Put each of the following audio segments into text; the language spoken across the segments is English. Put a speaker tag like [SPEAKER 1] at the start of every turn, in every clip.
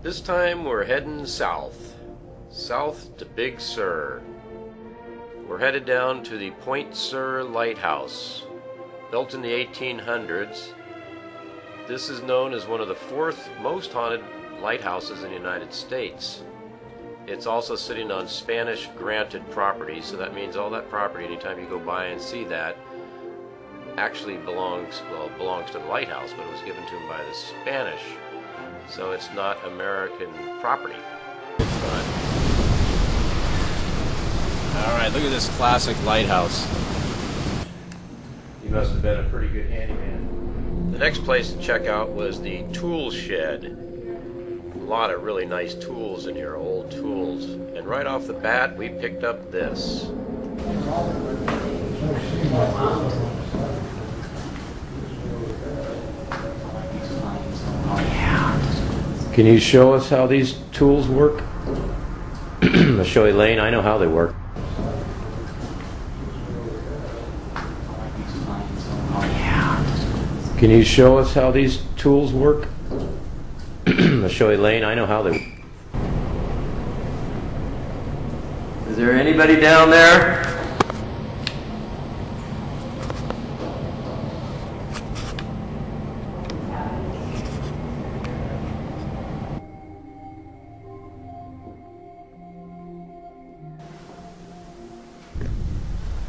[SPEAKER 1] This time we're heading south to Big Sur. We're headed down to the Point Sur Lighthouse, built in the 1800s. This is known as one of the 4th most haunted lighthouses in the United States. It's also sitting on Spanish granted property, so that means all that property, anytime you go by and see that, actually belongs to the lighthouse, but it was given to them by the Spanish. So it's not American property. Alright, look at this classic lighthouse. He must have been a pretty good handyman. The next place to check out was the tool shed. A lot of really nice tools in here, old tools. And right off the bat, we picked up this. Can you show us how these tools work? I'll show Elaine, I know how they work. Can you show us how these tools work? I'll show Elaine, I know how they work. Is there anybody down there?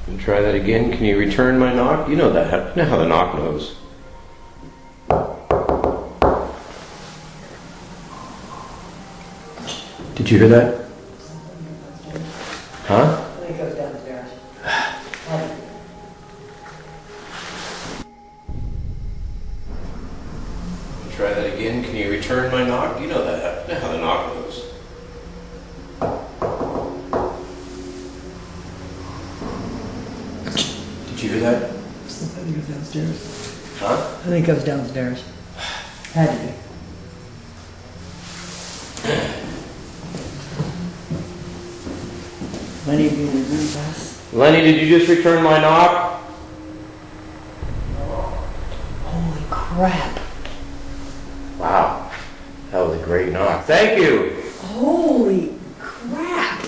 [SPEAKER 1] Can you try that again? Can you return my knock? You know that. You know how the knock knows. Did you hear that? Huh?
[SPEAKER 2] I think it goes downstairs.
[SPEAKER 1] Try that again. Can you return my knock? You know that. You know how the knock knows. Did you hear that?
[SPEAKER 2] I think it goes downstairs.
[SPEAKER 1] Huh?
[SPEAKER 2] I think it goes downstairs. Had to be. Lenny, you really fast.
[SPEAKER 1] Lenny, did you just return my knock?
[SPEAKER 2] Holy crap.
[SPEAKER 1] Wow. That was a great knock. Thank you.
[SPEAKER 2] Holy crap.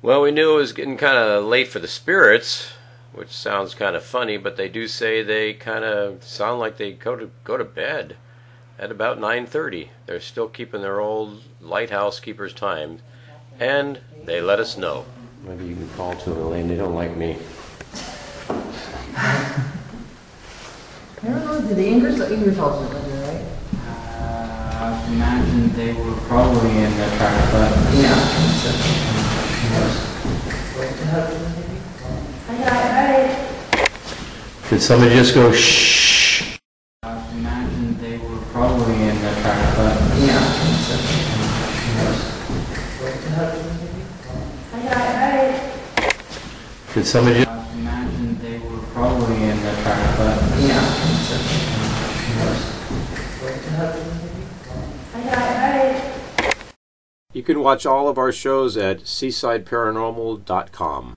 [SPEAKER 1] Well, we knew it was getting kind of late for the spirits, which sounds kind of funny, but they do say they kind of sound like they go to bed at about 9:30. They're still keeping their old lighthouse keeper's time, and they let us know. Maybe you can call to Elaine. They don't like me.
[SPEAKER 2] I don't know, did the English also live there, right?
[SPEAKER 3] I imagine they were probably in the track, but
[SPEAKER 1] Could somebody just go shh?
[SPEAKER 3] I imagine they were probably in the track, but
[SPEAKER 1] Could somebody just...
[SPEAKER 3] I imagine they were probably in the track, but
[SPEAKER 1] You can watch all of our shows at seasideparanormal.com.